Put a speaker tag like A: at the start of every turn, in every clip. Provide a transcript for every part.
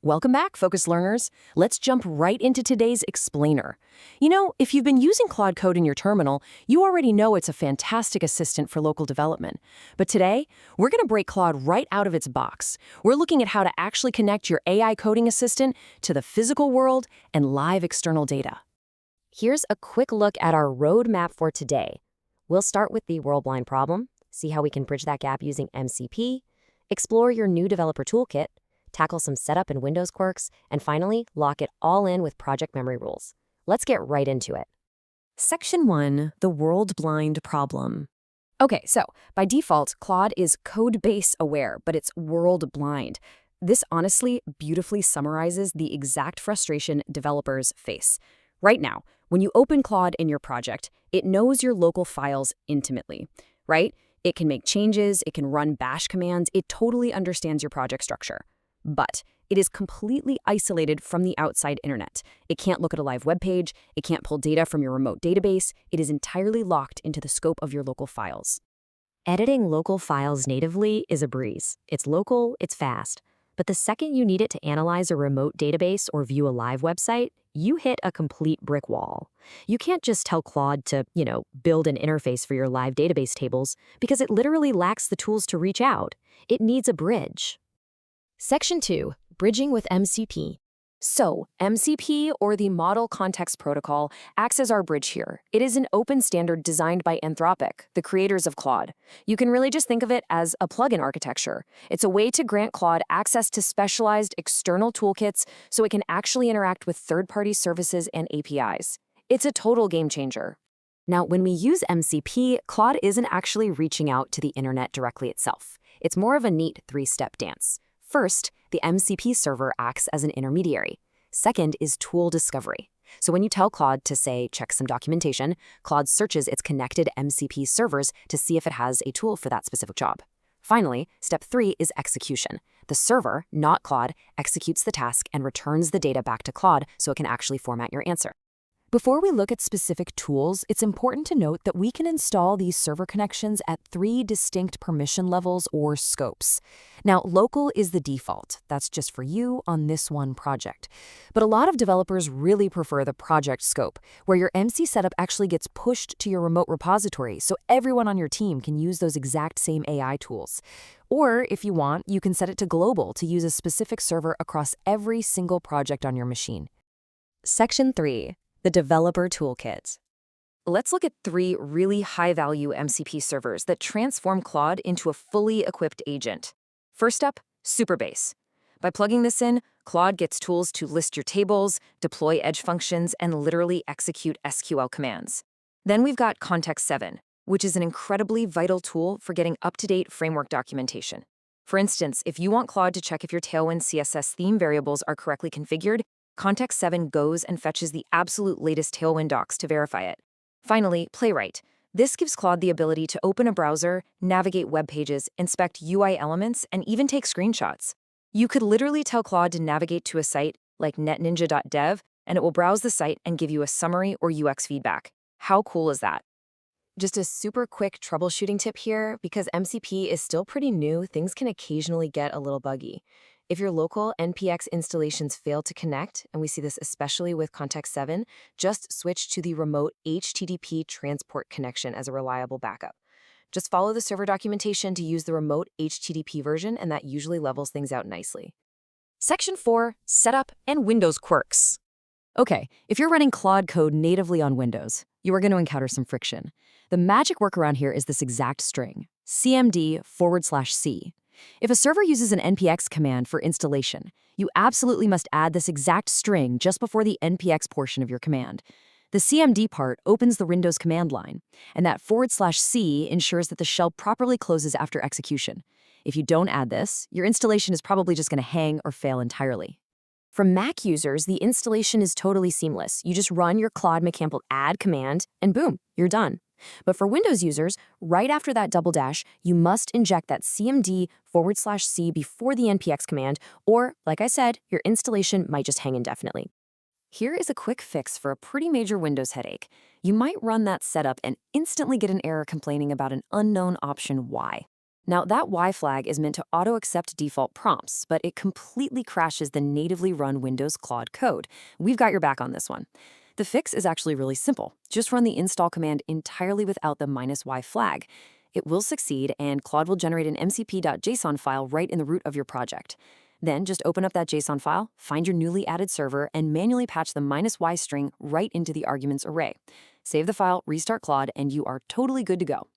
A: Welcome back, focused learners. Let's jump right into today's explainer. If you've been using Claude Code in your terminal, you already know it's a fantastic assistant for local development. But today, we're going to break Claude right out of its box. We're looking at how to actually connect your AI coding assistant to the physical world and live external data.
B: Here's a quick look at our roadmap for today. We'll start with the world-blind problem, see how we can bridge that gap using MCP, explore your new developer toolkit, tackle some setup and Windows quirks, and finally, lock it all in with project memory rules. Let's get right into it.
A: Section 1, the world-blind problem.
C: Okay, so by default, Claude is code base aware, but it's world blind. This honestly beautifully summarizes the exact frustration developers face. Right now, when you open Claude in your project, it knows your local files intimately, right? It can make changes, it can run bash commands, it totally understands your project structure. But it is completely isolated from the outside internet. It can't look at a live web page, it can't pull data from your remote database, it is entirely locked into the scope of your local files.
B: Editing local files natively is a breeze. It's local, it's fast. But the second you need it to analyze a remote database or view a live website, you hit a complete brick wall. You can't just tell Claude to, build an interface for your live database tables because it literally lacks the tools to reach out. It needs a bridge.
C: Section 2, bridging with MCP. So, MCP, or the Model Context Protocol, acts as our bridge here. It is an open standard designed by Anthropic, the creators of Claude. You can really just think of it as a plugin architecture. It's a way to grant Claude access to specialized external toolkits so it can actually interact with third-party services and APIs. It's a total game changer.
B: Now, when we use MCP, Claude isn't actually reaching out to the internet directly itself. It's more of a neat three-step dance. First, the MCP server acts as an intermediary. Second is tool discovery. So when you tell Claude to, say, check some documentation, Claude searches its connected MCP servers to see if it has a tool for that specific job. Finally, step 3 is execution. The server, not Claude, executes the task and returns the data back to Claude so it can actually format your answer.
A: Before we look at specific tools, it's important to note that we can install these server connections at 3 distinct permission levels or scopes. Now, local is the default. That's just for you on this one project. But a lot of developers really prefer the project scope, where your MC setup actually gets pushed to your remote repository so everyone on your team can use those exact same AI tools. Or, if you want, you can set it to global to use a specific server across every single project on your machine.
C: Section 3. The Developer Toolkit. Let's look at 3 really high-value MCP servers that transform Claude into a fully equipped agent. First up, Superbase. By plugging this in, Claude gets tools to list your tables, deploy edge functions, and literally execute SQL commands. Then we've got Context 7, which is an incredibly vital tool for getting up-to-date framework documentation. For instance, if you want Claude to check if your Tailwind CSS theme variables are correctly configured, Context 7 goes and fetches the absolute latest Tailwind docs to verify it. Finally, Playwright. This gives Claude the ability to open a browser, navigate web pages, inspect UI elements, and even take screenshots. You could literally tell Claude to navigate to a site like netninja.dev, and it will browse the site and give you a summary or UX feedback. How cool is that?
A: Just a super quick troubleshooting tip here, because MCP is still pretty new, things can occasionally get a little buggy. If your local NPX installations fail to connect, and we see this especially with Context 7, just switch to the remote HTTP transport connection as a reliable backup. Just follow the server documentation to use the remote HTTP version, and that usually levels things out nicely.
C: Section 4, Setup and Windows Quirks.
A: Okay, if you're running Claude Code natively on Windows, you are going to encounter some friction. The magic workaround here is this exact string, cmd/c. If a server uses an npx command for installation, you absolutely must add this exact string just before the npx portion of your command. The cmd part opens the Windows command line, and that /c ensures that the shell properly closes after execution. If you don't add this, your installation is probably just going to hang or fail entirely.
C: For Mac users, the installation is totally seamless. You just run your Claude mechanical add command, and boom, you're done. But for Windows users, right after that double dash, you must inject that cmd/c before the npx command, or, like I said, your installation might just hang indefinitely. Here is a quick fix for a pretty major Windows headache. You might run that setup and instantly get an error complaining about an unknown option Y.
B: Now, that Y flag is meant to auto-accept default prompts, but it completely crashes the natively run Windows Claude code. We've got your back on this one. The fix is actually really simple. Just run the install command entirely without the -y flag. It will succeed, and Claude will generate an mcp.json file right in the root of your project. Then just open up that JSON file, find your newly added server, and manually patch the -y string right into the arguments array. Save the file, restart Claude, and you are totally good to go.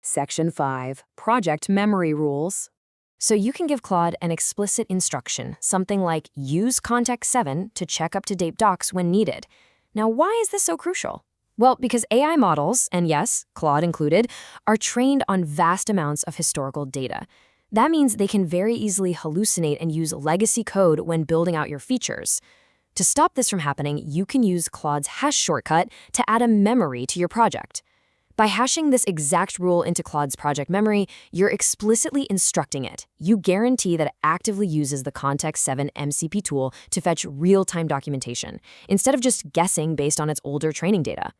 C: Section 5. Project Memory Rules.
A: So you can give Claude an explicit instruction, something like use context 7 to check up-to-date docs when needed. Now, why is this so crucial? Well, because AI models, and yes, Claude included, are trained on vast amounts of historical data. That means they can very easily hallucinate and use legacy code when building out your features. To stop this from happening, you can use Claude's hash shortcut to add a memory to your project. By hashing this exact rule into Claude's project memory, you're explicitly instructing it. You guarantee that it actively uses the Context 7 MCP tool to fetch real-time documentation, instead of just guessing based on its older training data.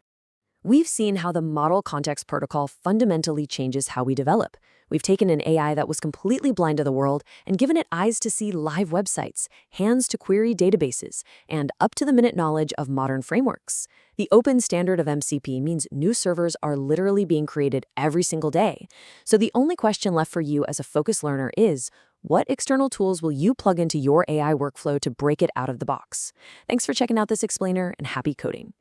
C: We've seen how the Model Context Protocol fundamentally changes how we develop. We've taken an AI that was completely blind to the world and given it eyes to see live websites, hands to query databases, and up-to-the-minute knowledge of modern frameworks. The open standard of MCP means new servers are literally being created every single day. So the only question left for you as a focused learner is, what external tools will you plug into your AI workflow to break it out of the box? Thanks for checking out this explainer, and happy coding.